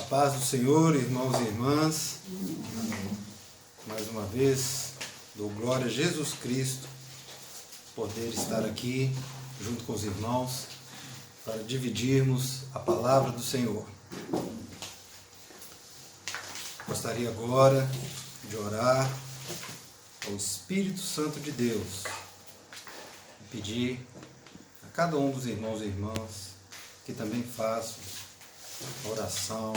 paz do Senhor, irmãos e irmãs. Amém. Mais uma vez, dou glória a Jesus Cristo, poder estar aqui junto com os irmãos para dividirmos a palavra do Senhor. Gostaria agora de orar ao Espírito Santo de Deus e pedir a cada um dos irmãos e irmãs que também façam oração,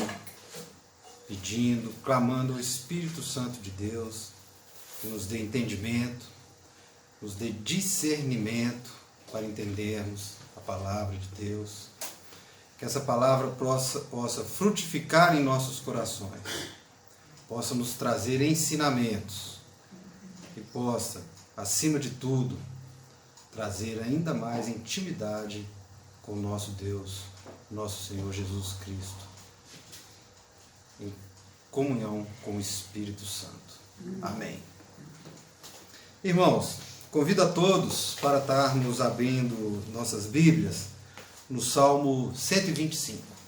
pedindo, clamando ao Espírito Santo de Deus, que nos dê entendimento, nos dê discernimento para entendermos a palavra de Deus, que essa palavra possa frutificar em nossos corações, possa nos trazer ensinamentos e possa, acima de tudo, trazer ainda mais intimidade com o nosso Deus, nosso Senhor Jesus Cristo, em comunhão com o Espírito Santo. Amém. Irmãos, convido a todos para estarmos abrindo nossas Bíblias no Salmo 125.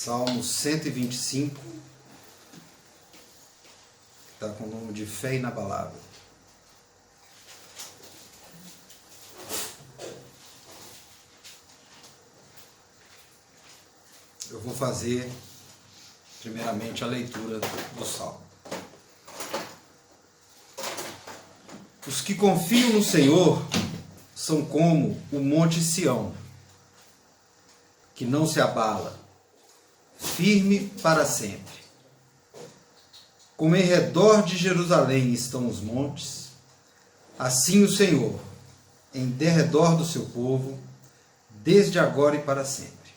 Salmo 125, que está com o nome de Fé Inabalável. Eu vou fazer, primeiramente, a leitura do Salmo. Os que confiam no Senhor são como o monte Sião, que não se abala, firme para sempre. Como em redor de Jerusalém estão os montes, assim o Senhor, em derredor do seu povo, desde agora e para sempre.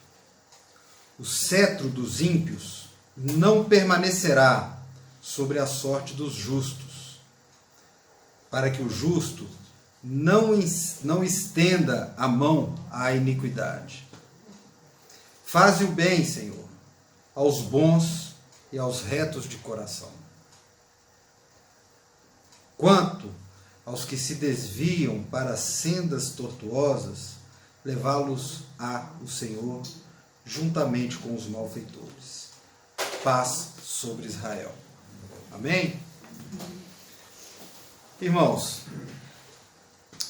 O cetro dos ímpios não permanecerá sobre a sorte dos justos, para que o justo não estenda a mão à iniquidade. Faze o bem, Senhor, aos bons e aos retos de coração. Quanto aos que se desviam para sendas tortuosas, levá-los-á o Senhor juntamente com os malfeitores. Paz sobre Israel. Amém? Irmãos,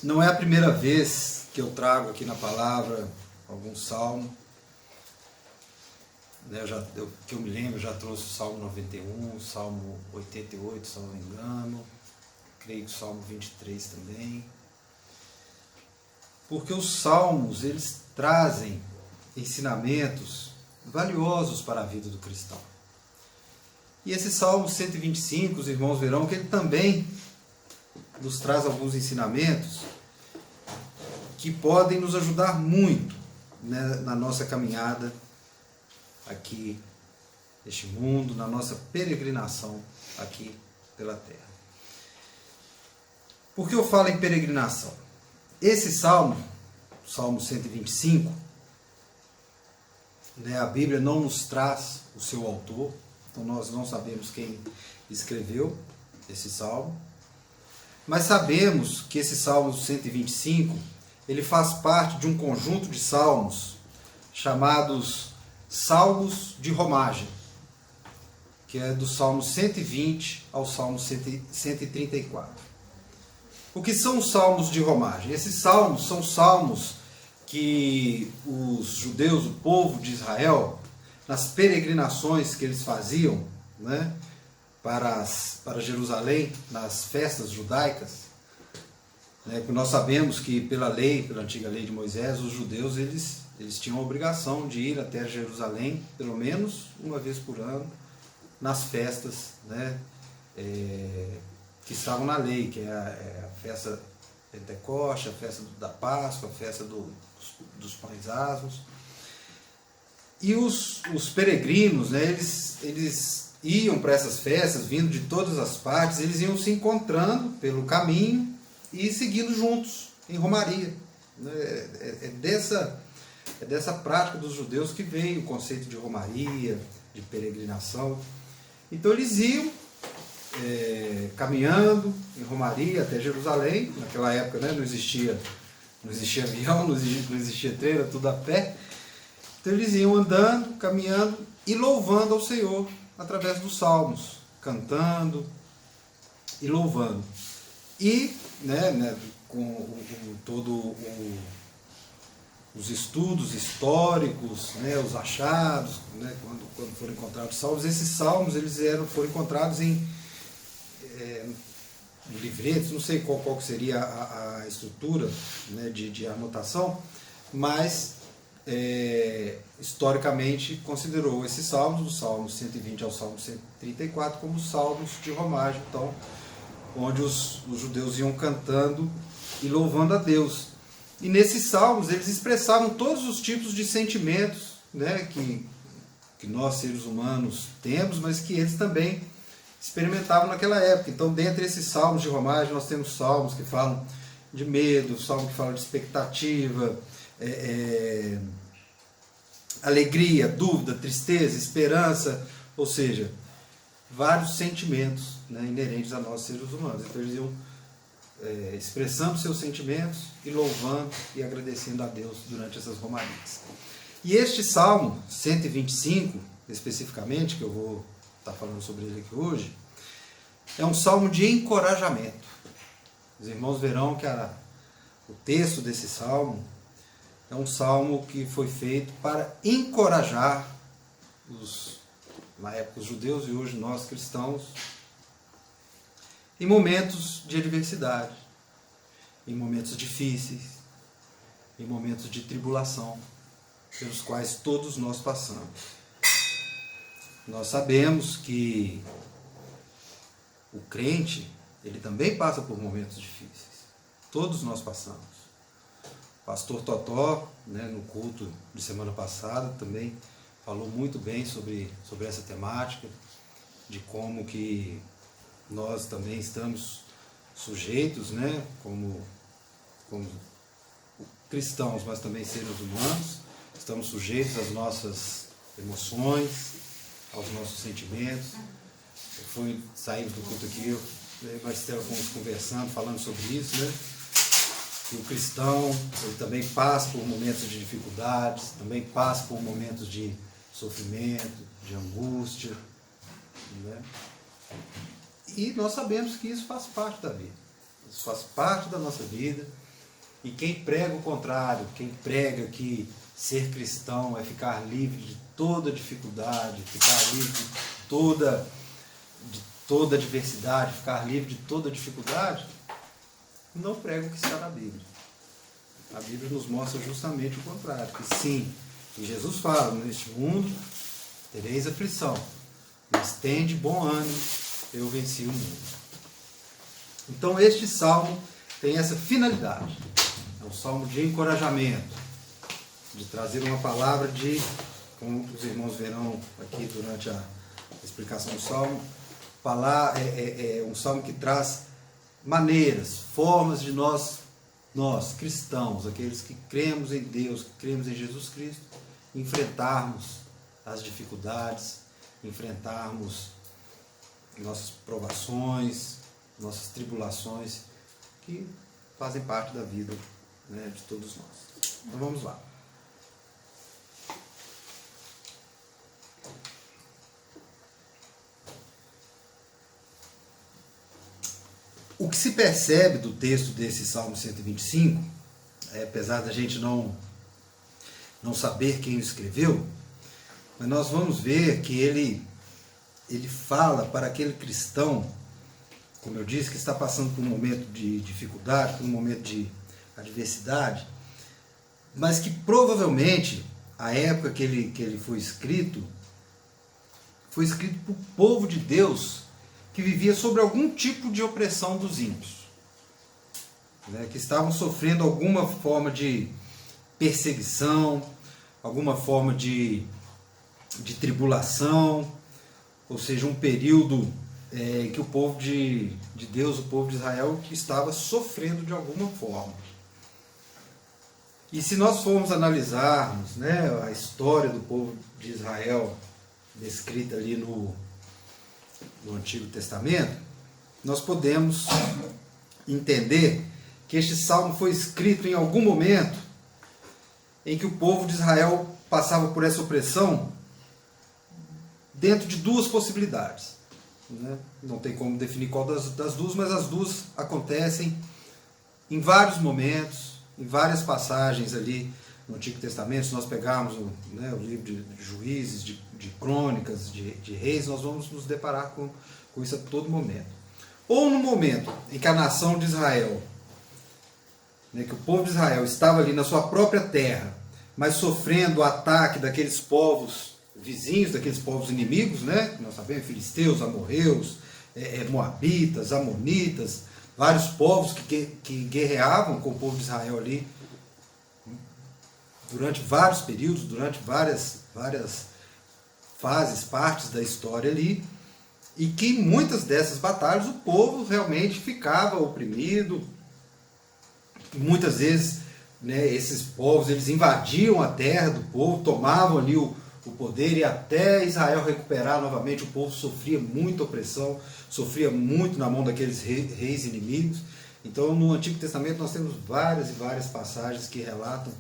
não é a primeira vez que eu trago aqui na palavra algum salmo. Que eu me lembro, já trouxe o Salmo 91, o Salmo 88, se não me engano, creio que o Salmo 23 também. Porque os salmos, eles trazem ensinamentos valiosos para a vida do cristão. E esse Salmo 125, os irmãos verão que ele também nos traz alguns ensinamentos que podem nos ajudar muito, né, na nossa caminhada aqui neste mundo, na nossa peregrinação aqui pela terra. Por que eu falo em peregrinação? Esse salmo, Salmo 125, né, a Bíblia não nos traz o seu autor, então nós não sabemos quem escreveu esse salmo, mas sabemos que esse Salmo 125, ele faz parte de um conjunto de salmos chamados Salmos de Romagem, que é do Salmo 120 ao Salmo 134. O que são os Salmos de Romagem? Esses salmos são salmos que os judeus, o povo de Israel, nas peregrinações que eles faziam, né, para Jerusalém, nas festas judaicas, né, porque nós sabemos que pela antiga lei de Moisés, os judeus eles tinham a obrigação de ir até Jerusalém, pelo menos uma vez por ano, nas festas, né, que estavam na lei, que é a festa Pentecoste, a festa da Páscoa, a festa dos pães asmos. E os peregrinos, né, eles iam para essas festas, vindo de todas as partes, eles iam se encontrando pelo caminho e seguindo juntos, em romaria. É dessa prática dos judeus que veio o conceito de romaria, de peregrinação. Então eles iam caminhando em romaria até Jerusalém. Naquela época, né, não existia avião, não existia trem, era tudo a pé. Então eles iam andando, caminhando e louvando ao Senhor através dos salmos, cantando e louvando. E, com todo os estudos históricos, né, os achados, né, quando foram encontrados salmos, esses salmos eles foram encontrados em livretos, não sei qual seria a estrutura, né, de anotação, mas historicamente considerou esses salmos, do Salmo 120 ao Salmo 134, como salmos de romagem, então, onde os judeus iam cantando e louvando a Deus. E nesses salmos eles expressavam todos os tipos de sentimentos, né, que nós seres humanos temos, mas que eles também experimentavam naquela época. Então, dentre esses salmos de romagem, nós temos salmos que falam de medo, salmos que falam de expectativa, alegria, dúvida, tristeza, esperança, ou seja, vários sentimentos, né, inerentes a nós seres humanos. Então eles iam expressando seus sentimentos e louvando e agradecendo a Deus durante essas romarias. E este Salmo 125, especificamente, que eu vou estar falando sobre ele aqui hoje, é um salmo de encorajamento. Os irmãos verão que o texto desse salmo é um salmo que foi feito para encorajar na época os judeus e hoje nós cristãos, em momentos de adversidade, em momentos difíceis, em momentos de tribulação, pelos quais todos nós passamos. Nós sabemos que o crente, ele também passa por momentos difíceis. Todos nós passamos. O pastor Totó, né, no culto de semana passada, também falou muito bem sobre essa temática, de como que nós também estamos sujeitos, né, como cristãos, mas também seres humanos, estamos sujeitos às nossas emoções, aos nossos sentimentos. Saímos do culto aqui, eu e a Maristela fomos conversando, falando sobre isso, né? Que o cristão, ele também passa por momentos de dificuldades, também passa por momentos de sofrimento, de angústia, né? E nós sabemos que isso faz parte da vida. Isso faz parte da nossa vida. E quem prega o contrário, quem prega que ser cristão é ficar livre de toda dificuldade, ficar livre de toda adversidade, ficar livre de toda dificuldade, não prega o que está na Bíblia. A Bíblia nos mostra justamente o contrário, que sim, que Jesus fala, neste mundo tereis aflição, mas tende bom ânimo, eu venci o mundo. Então este salmo tem essa finalidade, é um salmo de encorajamento, de trazer uma palavra como os irmãos verão aqui durante a explicação do salmo, é um salmo que traz maneiras, formas de nós cristãos, aqueles que cremos em Deus, que cremos em Jesus Cristo, enfrentarmos as dificuldades, enfrentarmos nossas provações, nossas tribulações, que fazem parte da vida, né, de todos nós. Então vamos lá. O que se percebe do texto desse Salmo 125, apesar da gente não saber quem o escreveu, mas nós vamos ver que ele fala para aquele cristão, como eu disse, que está passando por um momento de dificuldade, por um momento de adversidade, mas que provavelmente a época que ele foi escrito para o povo de Deus que vivia sobre algum tipo de opressão dos ímpios, né, que estavam sofrendo alguma forma de perseguição, alguma forma de tribulação, ou seja, um período que o povo de Deus, o povo de Israel, que estava sofrendo de alguma forma. E se nós formos analisarmos, né, a história do povo de Israel descrita ali no Antigo Testamento, nós podemos entender que este salmo foi escrito em algum momento em que o povo de Israel passava por essa opressão dentro de duas possibilidades. Né? Não tem como definir qual das duas, mas as duas acontecem em vários momentos, em várias passagens ali no Antigo Testamento. Se nós pegarmos o livro de Juízes, de Crônicas, de Reis, nós vamos nos deparar com isso a todo momento. Ou no momento em que a nação de Israel, que o povo de Israel estava ali na sua própria terra, mas sofrendo o ataque daqueles povos vizinhos, daqueles povos inimigos, né? Nós sabemos, filisteus, amorreus, moabitas, amonitas, vários povos que guerreavam com o povo de Israel ali durante vários períodos, durante várias fases, partes da história ali, e que em muitas dessas batalhas o povo realmente ficava oprimido. Muitas vezes, né, esses povos eles invadiam a terra do povo, tomavam ali o poder, e até Israel recuperar novamente o povo sofria muita opressão, sofria muito na mão daqueles reis inimigos. Então no Antigo Testamento nós temos várias e várias passagens que relatam,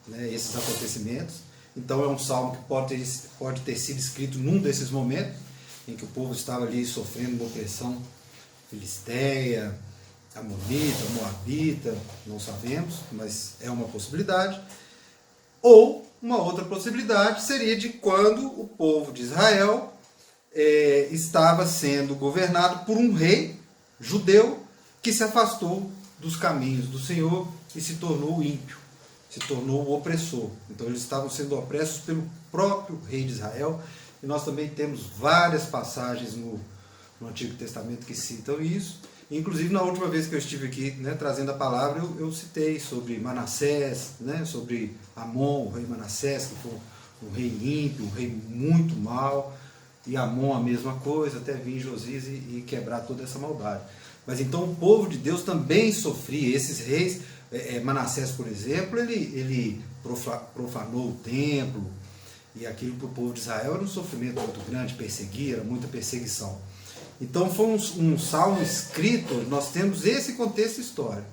né, esses acontecimentos. Então é um salmo que pode ter sido escrito num desses momentos em que o povo estava ali sofrendo uma opressão filisteia, amonita, moabita, não sabemos, mas é uma possibilidade. Ou uma outra possibilidade seria de quando o povo de Israel estava sendo governado por um rei judeu que se afastou dos caminhos do Senhor e se tornou ímpio, se tornou o opressor. Então eles estavam sendo opressos pelo próprio rei de Israel, e nós também temos várias passagens no Antigo Testamento que citam isso. Inclusive, na última vez que eu estive aqui, né, trazendo a palavra, eu citei sobre Manassés, né, sobre Amon, o rei Manassés, que foi um rei ímpio, um rei muito mau, e Amon a mesma coisa, até vir Josias e quebrar toda essa maldade. Mas então o povo de Deus também sofria. Esses reis, Manassés, por exemplo, ele profanou o templo, e aquilo para o povo de Israel era um sofrimento muito grande, perseguia, era muita perseguição. Então foi um salmo escrito, nós temos esse contexto histórico.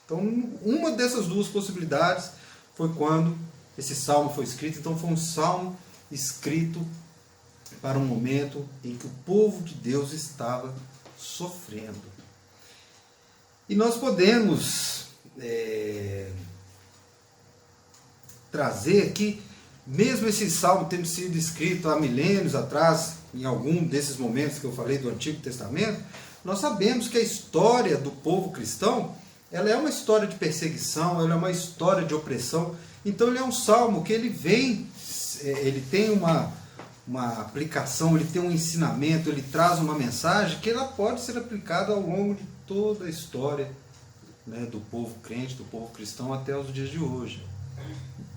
Então uma dessas duas possibilidades foi quando esse salmo foi escrito. Então foi um salmo escrito para um momento em que o povo de Deus estava sofrendo. E nós podemos trazer que, mesmo esse salmo tendo sido escrito há milênios atrás, em algum desses momentos que eu falei do Antigo Testamento, nós sabemos que a história do povo cristão, ela é uma história de perseguição, ela é uma história de opressão. Então ele é um salmo que ele tem uma aplicação, ele tem um ensinamento, ele traz uma mensagem que ela pode ser aplicada ao longo de toda a história, né, do povo crente, do povo cristão até os dias de hoje.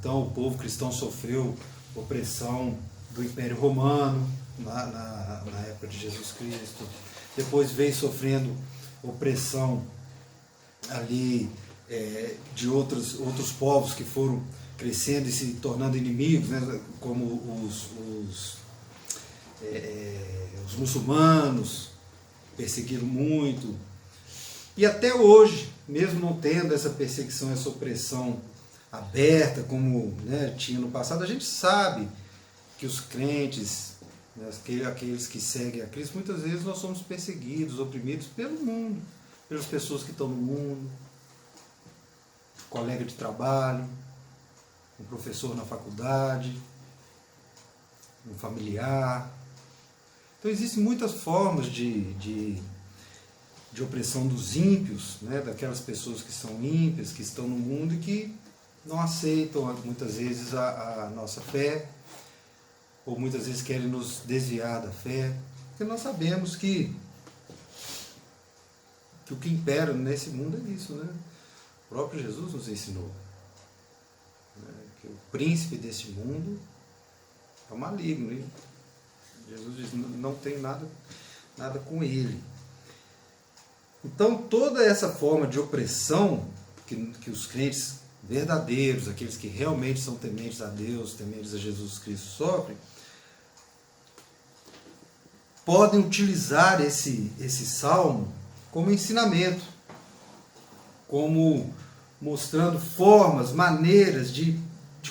Então o povo cristão sofreu opressão do Império Romano na época de Jesus Cristo, depois veio sofrendo opressão ali de outros povos que foram crescendo e se tornando inimigos, né, como os muçulmanos perseguiram muito. E até hoje, mesmo não tendo essa perseguição, essa opressão aberta, como, né, tinha no passado, a gente sabe que os crentes, né, aqueles que seguem a Cristo, muitas vezes nós somos perseguidos, oprimidos pelo mundo, pelas pessoas que estão no mundo, colega de trabalho, um professor na faculdade, um familiar. Então existem muitas formas de opressão dos ímpios, né, daquelas pessoas que são ímpias, que estão no mundo e que não aceitam muitas vezes a nossa fé, ou muitas vezes querem nos desviar da fé, porque nós sabemos que o que impera nesse mundo é isso, né? O próprio Jesus nos ensinou, né, que o príncipe deste mundo é o maligno, né? Jesus diz, não tem nada com ele. Então toda essa forma de opressão que os crentes verdadeiros, aqueles que realmente são tementes a Deus, tementes a Jesus Cristo, sofrem, podem utilizar esse salmo como ensinamento, como mostrando formas, maneiras de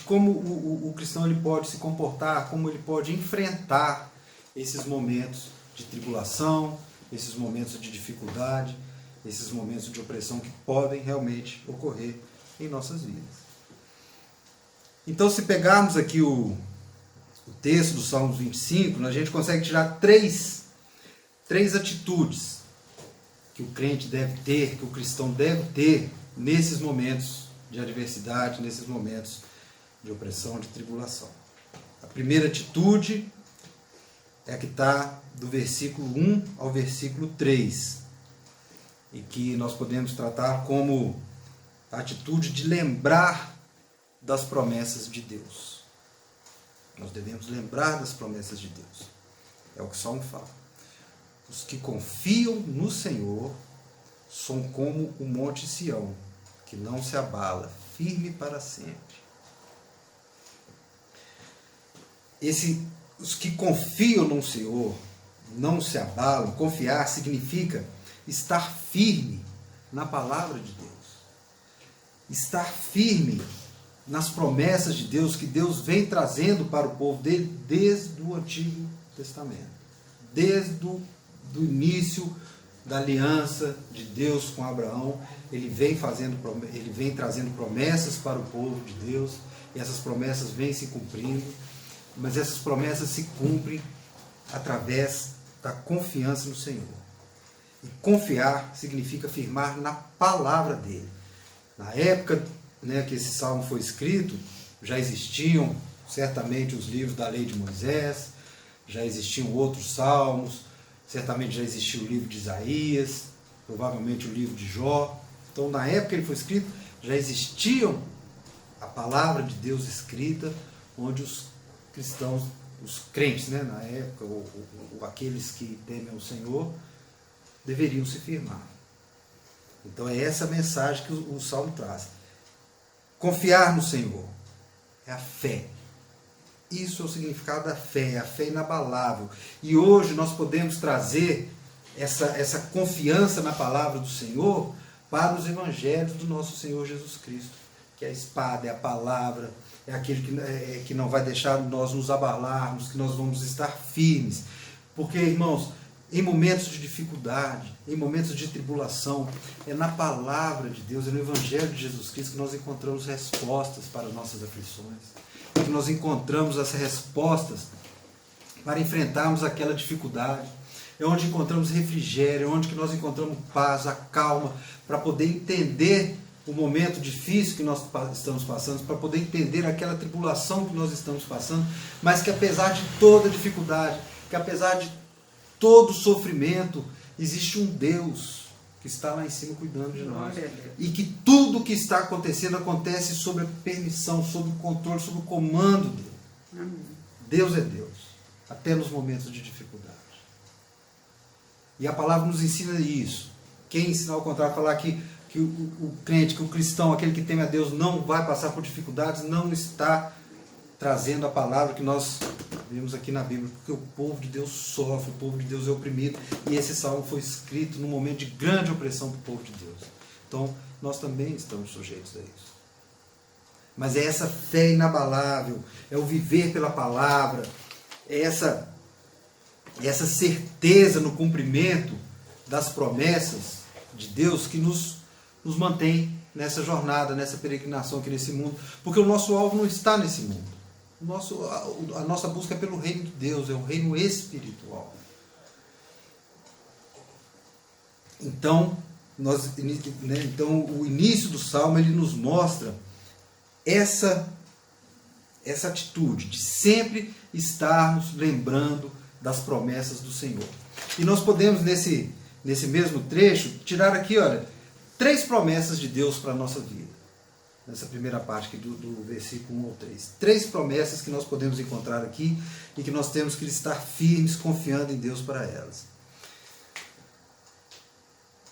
como o cristão ele pode se comportar, como ele pode enfrentar esses momentos de tribulação, esses momentos de dificuldade, esses momentos de opressão que podem realmente ocorrer em nossas vidas. Então, se pegarmos aqui o texto do Salmos 25, a gente consegue tirar três atitudes que o crente deve ter, que o cristão deve ter nesses momentos de adversidade, nesses momentos de opressão, de tribulação. A primeira atitude é a que está do versículo 1 ao versículo 3, e que nós podemos tratar como a atitude de lembrar das promessas de Deus. Nós devemos lembrar das promessas de Deus. É o que o Salmo fala. Os que confiam no Senhor são como o monte Sião, que não se abala, firme para sempre. Os que confiam no Senhor não se abalam. Confiar significa estar firme na palavra de Deus. Estar firme nas promessas de Deus que Deus vem trazendo para o povo dele desde o Antigo Testamento. Desde o início da aliança de Deus com Abraão, ele vem trazendo promessas para o povo de Deus, e essas promessas vêm se cumprindo, mas essas promessas se cumprem através da confiança no Senhor. E confiar significa firmar na palavra dele. Na época, que esse salmo foi escrito, já existiam certamente os livros da lei de Moisés, já existiam outros salmos, certamente já existia o livro de Isaías, provavelmente o livro de Jó. Então, na época que ele foi escrito, já existiam a palavra de Deus escrita, onde os cristãos, os crentes, na época, ou aqueles que temem o Senhor, deveriam se firmar. Então, é essa a mensagem que o salmo traz. Confiar no Senhor é a fé. Isso é o significado da fé, a fé inabalável. E hoje nós podemos trazer essa confiança na palavra do Senhor para os evangelhos do nosso Senhor Jesus Cristo, que é a espada, é a palavra, é aquele que não vai deixar nós nos abalarmos, que nós vamos estar firmes. Porque, irmãos, em momentos de dificuldade, em momentos de tribulação, é na palavra de Deus, é no Evangelho de Jesus Cristo que nós encontramos respostas para as nossas aflições, que nós encontramos as respostas para enfrentarmos aquela dificuldade, é onde encontramos refrigério, é onde que nós encontramos paz, a calma, para poder entender o momento difícil que nós estamos passando, para poder entender aquela tribulação que nós estamos passando, mas que apesar de toda dificuldade, que apesar de todo sofrimento, existe um Deus que está lá em cima cuidando de nós. E que tudo que está acontecendo acontece sob a permissão, sob o controle, sob o comando dele. Amém. Deus é Deus, até nos momentos de dificuldade. E a palavra nos ensina isso. Quem ensinar ao contrário, falar que o crente, que o cristão, aquele que teme a Deus, não vai passar por dificuldades, não está trazendo a palavra que nós vemos aqui na Bíblia, porque o povo de Deus sofre, o povo de Deus é oprimido, e esse salmo foi escrito num momento de grande opressão para o povo de Deus. Então, nós também estamos sujeitos a isso. Mas é essa fé inabalável, é o viver pela palavra, é essa certeza no cumprimento das promessas de Deus que nos mantém nessa jornada, nessa peregrinação aqui nesse mundo, porque o nosso alvo não está nesse mundo. A nossa busca é pelo reino de Deus, é o reino espiritual. Então, o início do Salmo ele nos mostra essa atitude de sempre estarmos lembrando das promessas do Senhor. E nós podemos, nesse mesmo trecho, tirar aqui, 3 promessas de Deus para a nossa vida. Nessa primeira parte aqui do versículo 1 ao 3. 3 promessas que nós podemos encontrar aqui e que nós temos que estar firmes, confiando em Deus para elas.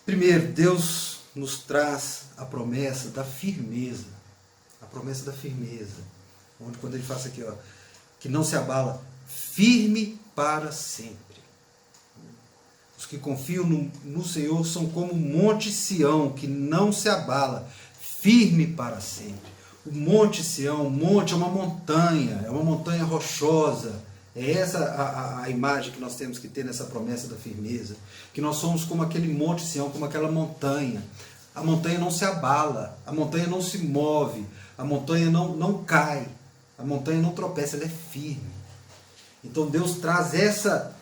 Primeiro, Deus nos traz a promessa da firmeza. A promessa da firmeza. Onde quando ele fala aqui, que não se abala, firme para sempre. Os que confiam no Senhor são como o monte Sião, que não se abala, firme para sempre. O monte Sião, o monte é uma montanha rochosa. É essa a imagem que nós temos que ter nessa promessa da firmeza. Que nós somos como aquele monte Sião, como aquela montanha. A montanha não se abala, a montanha não se move, a montanha não cai, a montanha não tropeça, ela é firme. Então Deus traz essa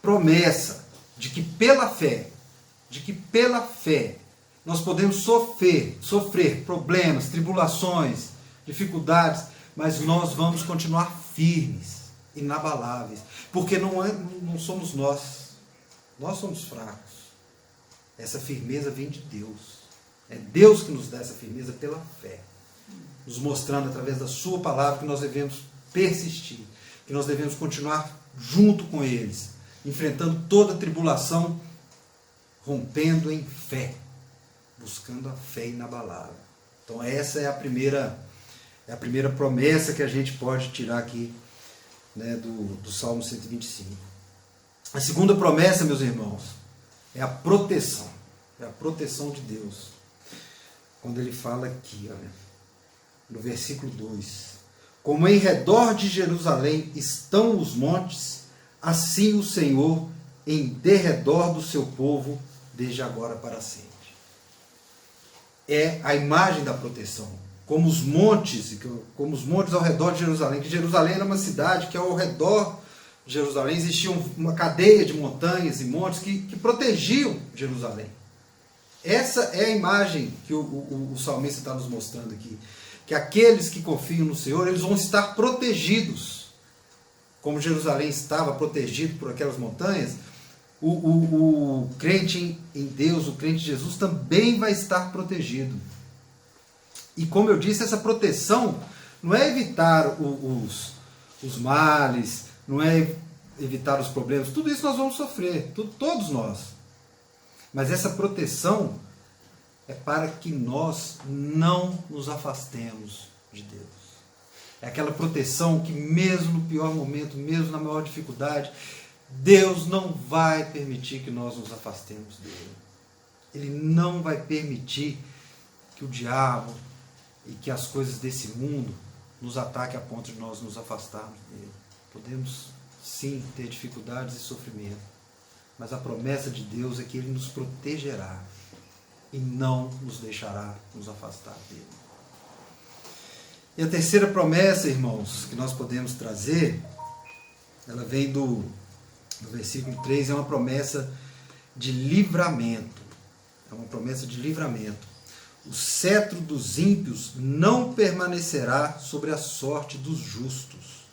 promessa de que pela fé, nós podemos sofrer problemas, tribulações, dificuldades, mas nós vamos continuar firmes, inabaláveis, porque não somos nós somos fracos. Essa firmeza vem de Deus. É Deus que nos dá essa firmeza pela fé, nos mostrando através da sua palavra que nós devemos persistir, que nós devemos continuar junto com eles, enfrentando toda tribulação, rompendo em fé, buscando a fé inabalável. Então essa é a primeira promessa que a gente pode tirar aqui, né, do Salmo 125. A segunda promessa, meus irmãos, é a proteção de Deus. Quando ele fala aqui, olha, no versículo 2: como em redor de Jerusalém estão os montes, assim o Senhor em derredor do seu povo, desde agora para sempre. É a imagem da proteção. Como os montes ao redor de Jerusalém, que Jerusalém era uma cidade que ao redor de Jerusalém existia uma cadeia de montanhas e montes que protegiam Jerusalém. Essa é a imagem que o salmista está nos mostrando aqui. Que aqueles que confiam no Senhor, eles vão estar protegidos. Como Jerusalém estava protegido por aquelas montanhas, o crente em Deus, o crente em Jesus, também vai estar protegido. E como eu disse, essa proteção não é evitar os males, não é evitar os problemas. Tudo isso nós vamos sofrer, todos nós. Mas essa proteção é para que nós não nos afastemos de Deus. É aquela proteção que mesmo no pior momento, mesmo na maior dificuldade, Deus não vai permitir que nós nos afastemos dele. Ele não vai permitir que o diabo e que as coisas desse mundo nos ataquem a ponto de nós nos afastarmos dele. Podemos sim ter dificuldades e sofrimento, mas a promessa de Deus é que ele nos protegerá e não nos deixará nos afastar dele. E a terceira promessa, irmãos, que nós podemos trazer, ela vem do versículo 3, é uma promessa de livramento. É uma promessa de livramento. O cetro dos ímpios não permanecerá sobre a sorte dos justos,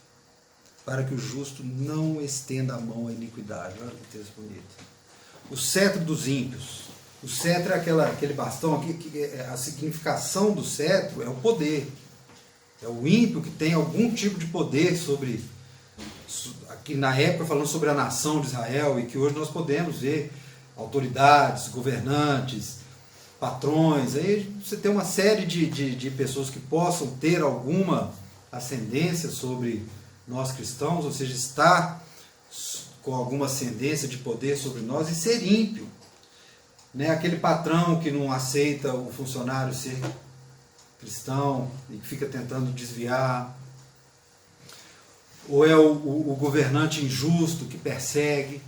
para que o justo não estenda a mão à iniquidade. Olha que texto bonito. O cetro dos ímpios. O cetro é aquele bastão, a significação do cetro é o poder. É o ímpio que tem algum tipo de poder sobre, aqui na época falando sobre a nação de Israel, e que hoje nós podemos ver autoridades, governantes, patrões. Aí você tem uma série de pessoas que possam ter alguma ascendência sobre nós cristãos, ou seja, estar com alguma ascendência de poder sobre nós e ser ímpio. Né? Aquele patrão que não aceita o funcionário ser cristão e que fica tentando desviar. Ou é o governante injusto que persegue.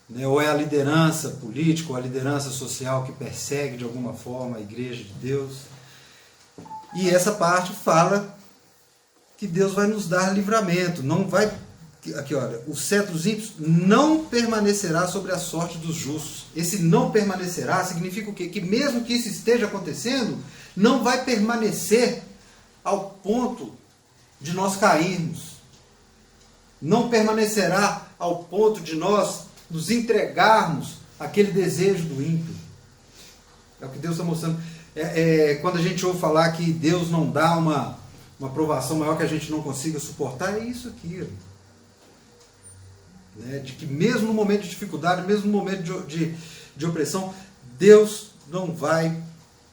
Né? Ou é a liderança política ou a liderança social que persegue de alguma forma a igreja de Deus. E essa parte fala que Deus vai nos dar livramento. Não vai... Aqui, olha, o cetro dos ímpios não permanecerá sobre a sorte dos justos. Esse não permanecerá significa o quê? Que mesmo que isso esteja acontecendo, não vai permanecer ao ponto de nós cairmos. Não permanecerá ao ponto de nós nos entregarmos àquele desejo do ímpio. É o que Deus está mostrando. Quando a gente ouve falar que Deus não dá uma provação maior que a gente não consiga suportar, é isso aqui. De que mesmo no momento de dificuldade, mesmo no momento de opressão, Deus não vai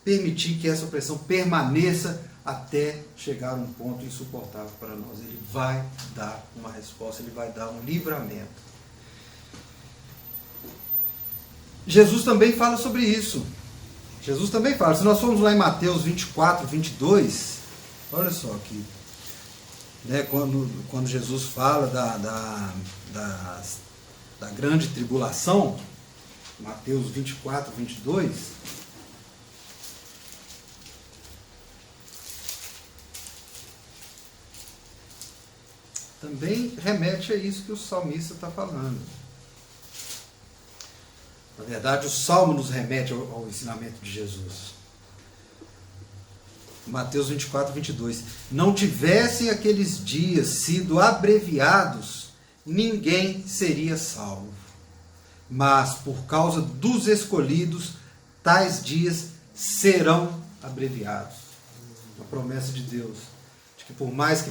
permitir que essa opressão permaneça até chegar a um ponto insuportável para nós. Ele vai dar uma resposta, ele vai dar um livramento. Jesus também fala sobre isso. Jesus também fala. Se nós formos lá em Mateus 24, 22, olha só aqui, né, quando Jesus fala da grande tribulação, Mateus 24, 22, também remete a isso que o salmista está falando. Na verdade, o Salmo nos remete ao ensinamento de Jesus. Mateus 24, 22. Não tivessem aqueles dias sido abreviados, ninguém seria salvo. Mas, por causa dos escolhidos, tais dias serão abreviados. Uma promessa de Deus. De que por mais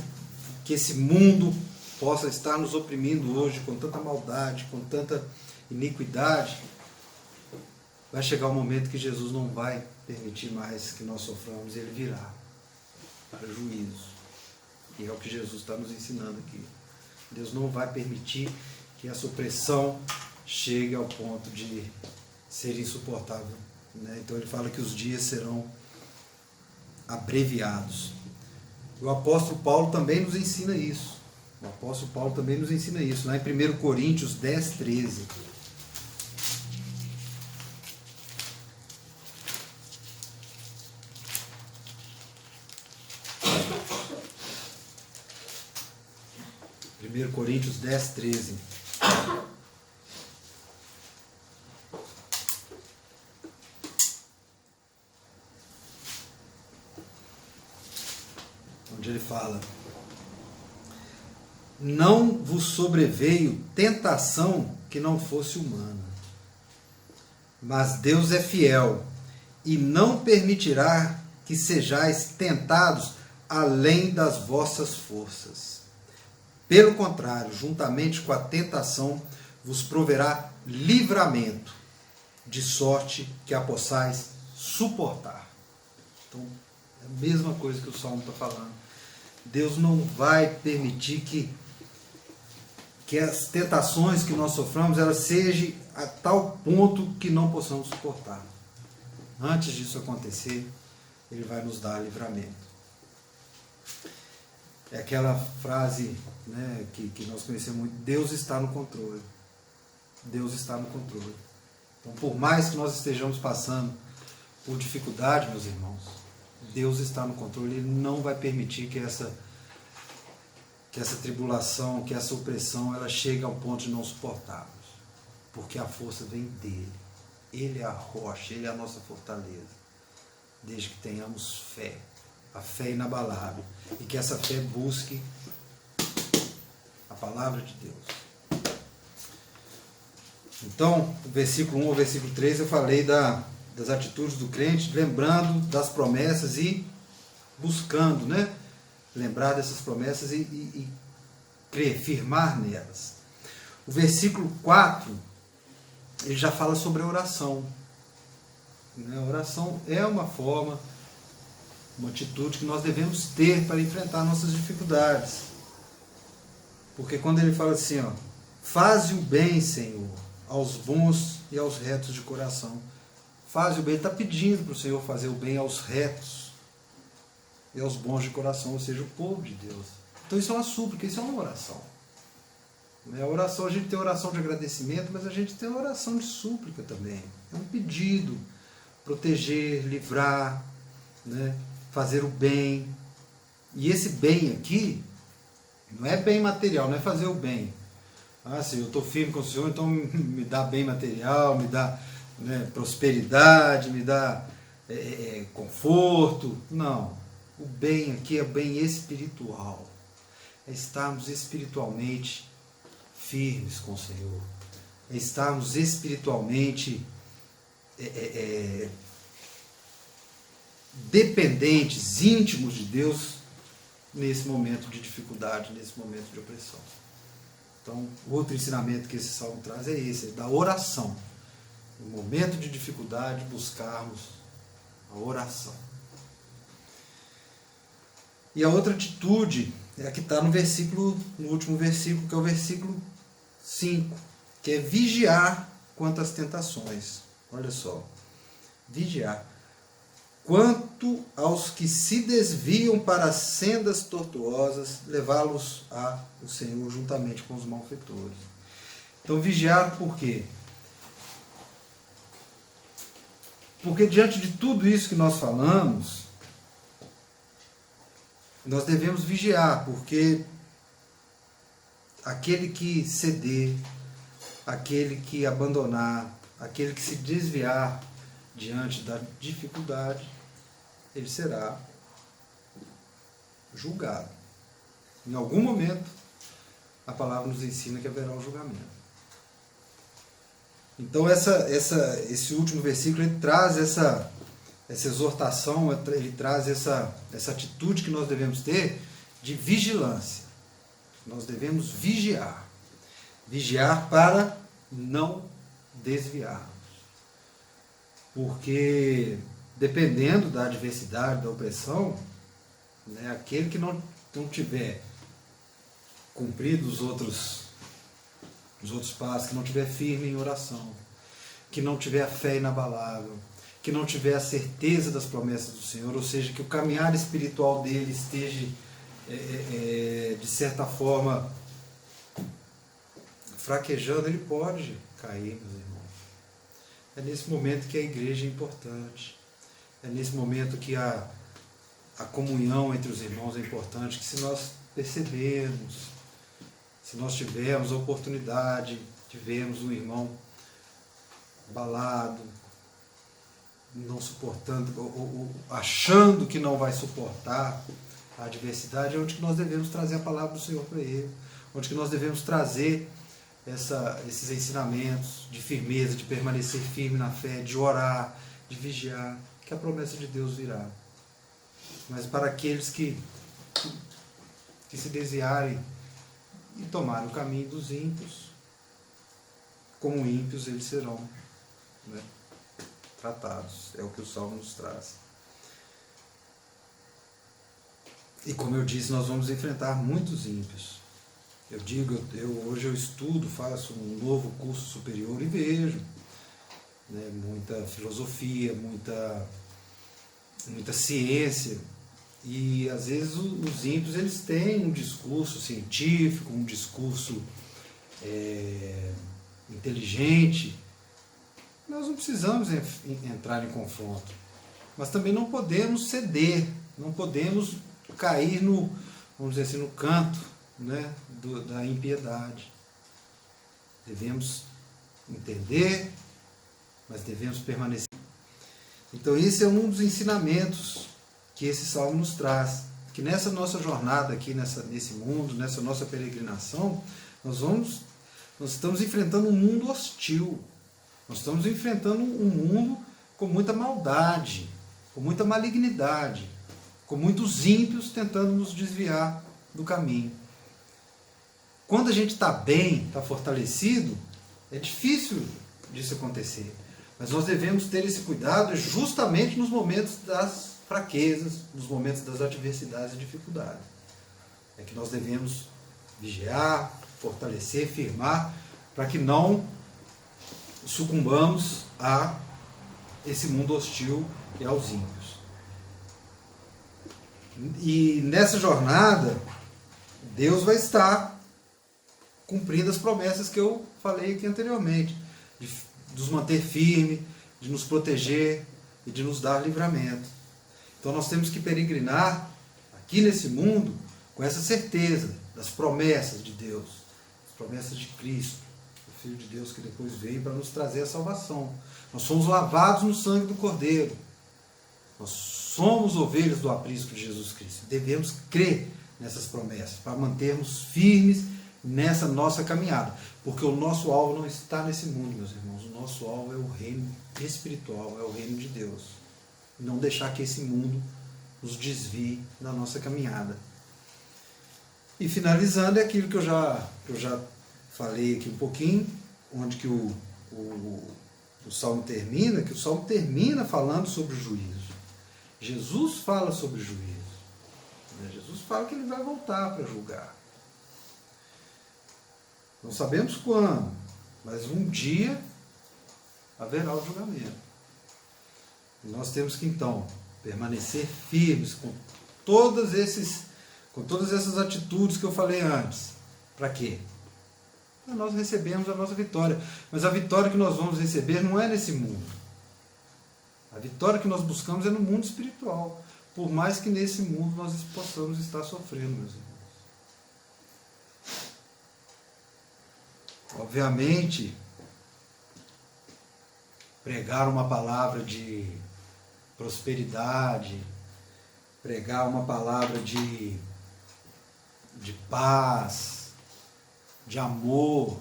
que esse mundo possa estar nos oprimindo hoje com tanta maldade, com tanta iniquidade, vai chegar um momento que Jesus não vai permitir mais que nós soframos, e ele virá para juízo. E é o que Jesus está nos ensinando aqui. Deus não vai permitir que essa opressão chegue ao ponto de ser insuportável, né? Então ele fala que os dias serão abreviados. O apóstolo Paulo também nos ensina isso. O apóstolo Paulo também nos ensina isso, lá em 1 Coríntios 10, 13. Coríntios 10, 13. Onde ele fala: não vos sobreveio tentação que não fosse humana, mas Deus é fiel e não permitirá que sejais tentados além das vossas forças. Pelo contrário, juntamente com a tentação, vos proverá livramento, de sorte que a possais suportar. Então, é a mesma coisa que o Salmo está falando. Deus não vai permitir que as tentações que nós soframos, elas sejam a tal ponto que não possamos suportar. Antes disso acontecer, Ele vai nos dar livramento. É aquela frase, né, que nós conhecemos muito: Deus está no controle. Deus está no controle. Então, por mais que nós estejamos passando por dificuldade, meus irmãos, Deus está no controle. Ele não vai permitir que essa tribulação, que essa opressão, ela chegue ao ponto de não suportarmos. Porque a força vem dele. Ele é a rocha, ele é a nossa fortaleza. Desde que tenhamos fé. A fé inabalável, e que essa fé busque a palavra de Deus. Então, do versículo 1 ao versículo 3, eu falei das atitudes do crente, lembrando das promessas e buscando, né? Lembrar dessas promessas e crer, firmar nelas. O versículo 4, ele já fala sobre a oração. A oração é uma forma, uma atitude que nós devemos ter para enfrentar nossas dificuldades. Porque quando ele fala assim, ó, faze o bem, Senhor, aos bons e aos retos de coração. Faze o bem, ele está pedindo para o Senhor fazer o bem aos retos e aos bons de coração, ou seja, o povo de Deus. Então isso é uma súplica, isso é uma oração. A oração, a gente tem oração de agradecimento, mas a gente tem uma oração de súplica também. É um pedido, proteger, livrar, né? Fazer o bem. E esse bem aqui não é bem material, não é fazer o bem. Ah, Senhor, eu estou firme com o Senhor, então me dá bem material, me dá, né, prosperidade, me dá conforto. Não. O bem aqui é bem espiritual. É estarmos espiritualmente firmes com o Senhor. É estarmos espiritualmente dependentes, íntimos de Deus nesse momento de dificuldade, nesse momento de opressão. Então, outro ensinamento que esse salmo traz é esse, da oração. No momento de dificuldade, buscarmos a oração. E a outra atitude é a que está no último versículo, que é o versículo 5, que é vigiar quanto às tentações. Olha só, vigiar. Quanto aos que se desviam para as sendas tortuosas, levá-los ao Senhor juntamente com os malfeitores. Então, vigiar por quê? Porque diante de tudo isso que nós falamos, nós devemos vigiar, porque aquele que ceder, aquele que abandonar, aquele que se desviar diante da dificuldade, ele será julgado. Em algum momento, a palavra nos ensina que haverá um julgamento. Então, esse último versículo ele traz essa exortação, ele traz essa atitude que nós devemos ter de vigilância. Nós devemos vigiar. Vigiar para não desviarmos. Porque, dependendo da adversidade, da opressão, né, aquele que não tiver cumprido os outros passos, que não tiver firme em oração, que não tiver a fé inabalável, que não tiver a certeza das promessas do Senhor, ou seja, que o caminhar espiritual dele esteja, de certa forma, fraquejando, ele pode cair, meus irmãos. É nesse momento que a igreja é importante. É nesse momento que a comunhão entre os irmãos é importante, que se nós percebermos, se nós tivermos a oportunidade, tivermos um irmão abalado, não suportando, ou achando que não vai suportar a adversidade, é onde que nós devemos trazer a palavra do Senhor para ele, onde que nós devemos trazer esses ensinamentos de firmeza, de permanecer firme na fé, de orar, de vigiar, que a promessa de Deus virá. Mas para aqueles que se desviarem e tomarem o caminho dos ímpios, como ímpios eles serão, né, tratados. É o que o Salmo nos traz. E como eu disse, nós vamos enfrentar muitos ímpios. Hoje eu estudo, faço um novo curso superior e vejo, né, muita filosofia, muita ciência. E às vezes os ímpios eles têm um discurso científico, um discurso inteligente. Nós não precisamos entrar em confronto, mas também não podemos ceder, não podemos cair vamos dizer assim, no canto, né, da impiedade. Devemos entender, mas devemos permanecer. Então esse é um dos ensinamentos que esse salmo nos traz, que nessa nossa jornada aqui, nesse mundo, nessa nossa peregrinação, nós estamos enfrentando um mundo hostil, nós estamos enfrentando um mundo com muita maldade, com muita malignidade, com muitos ímpios tentando nos desviar do caminho. Quando a gente está bem, está fortalecido, é difícil disso acontecer, mas nós devemos ter esse cuidado justamente nos momentos das fraquezas, nos momentos das adversidades e dificuldades. É que nós devemos vigiar, fortalecer, firmar, para que não sucumbamos a esse mundo hostil e aos ímpios. E nessa jornada, Deus vai estar cumprindo as promessas que eu falei aqui anteriormente, de nos manter firme, de nos proteger e de nos dar livramento. Então nós temos que peregrinar aqui nesse mundo com essa certeza das promessas de Deus, as promessas de Cristo, o Filho de Deus que depois veio para nos trazer a salvação. Nós somos lavados no sangue do Cordeiro. Nós somos ovelhas do aprisco de Jesus Cristo. Devemos crer nessas promessas para mantermos firmes nessa nossa caminhada. Porque o nosso alvo não está nesse mundo, meus irmãos. O nosso alvo é o reino espiritual, é o reino de Deus. Não deixar que esse mundo nos desvie da nossa caminhada. E finalizando é aquilo que eu já falei aqui um pouquinho, onde que o Salmo termina, que o Salmo termina falando sobre o juízo. Jesus fala sobre o juízo. Jesus fala que ele vai voltar para julgar. Não sabemos quando, mas um dia haverá o julgamento. E nós temos que então permanecer firmes com todas essas atitudes que eu falei antes. Para quê? Para nós recebermos a nossa vitória. Mas a vitória que nós vamos receber não é nesse mundo. A vitória que nós buscamos é no mundo espiritual. Por mais que nesse mundo nós possamos estar sofrendo, meus irmãos. Obviamente, pregar uma palavra de prosperidade, pregar uma palavra de paz, de amor,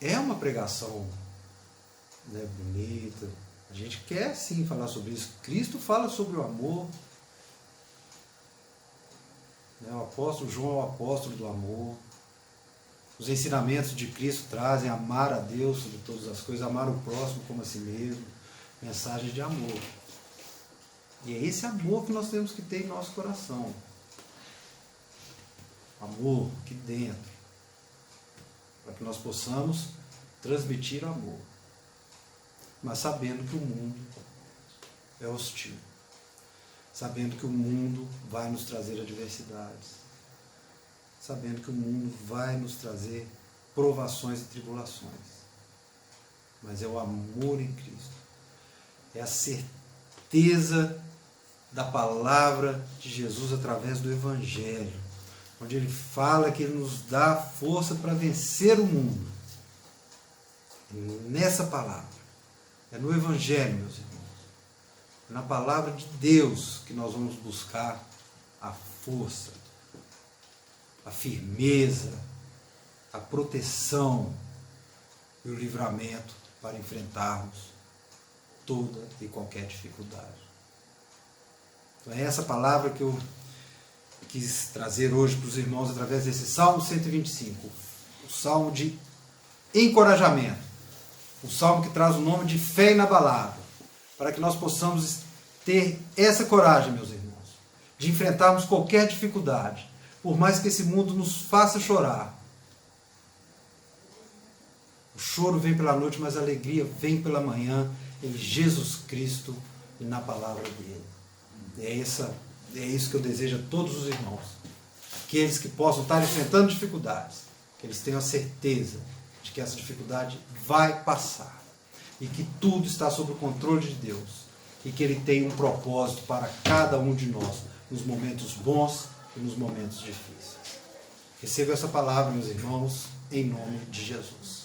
é uma pregação, né, bonita. A gente quer sim falar sobre isso. Cristo fala sobre o amor. Né, o apóstolo João é o apóstolo do amor. Os ensinamentos de Cristo trazem amar a Deus sobre todas as coisas, amar o próximo como a si mesmo, mensagem de amor. E é esse amor que nós temos que ter em nosso coração. Amor aqui dentro. Para que nós possamos transmitir amor. Mas sabendo que o mundo é hostil. Sabendo que o mundo vai nos trazer adversidades. Sabendo que o mundo vai nos trazer provações e tribulações. Mas é o amor em Cristo. É a certeza da palavra de Jesus através do Evangelho. Onde ele fala que ele nos dá força para vencer o mundo. E nessa palavra. É no Evangelho, meus irmãos. É na palavra de Deus que nós vamos buscar a força, a firmeza, a proteção e o livramento para enfrentarmos toda e qualquer dificuldade. Então é essa palavra que eu quis trazer hoje para os irmãos através desse Salmo 125, o Salmo de encorajamento, o Salmo que traz o nome de fé inabalável, para que nós possamos ter essa coragem, meus irmãos, de enfrentarmos qualquer dificuldade, por mais que esse mundo nos faça chorar. O choro vem pela noite, mas a alegria vem pela manhã em Jesus Cristo e na palavra dele. É isso que eu desejo a todos os irmãos. Aqueles que possam estar enfrentando dificuldades, que eles tenham a certeza de que essa dificuldade vai passar. E que tudo está sob o controle de Deus. E que Ele tem um propósito para cada um de nós, nos momentos bons e nos momentos difíceis. Receba essa palavra, meus irmãos, em nome de Jesus.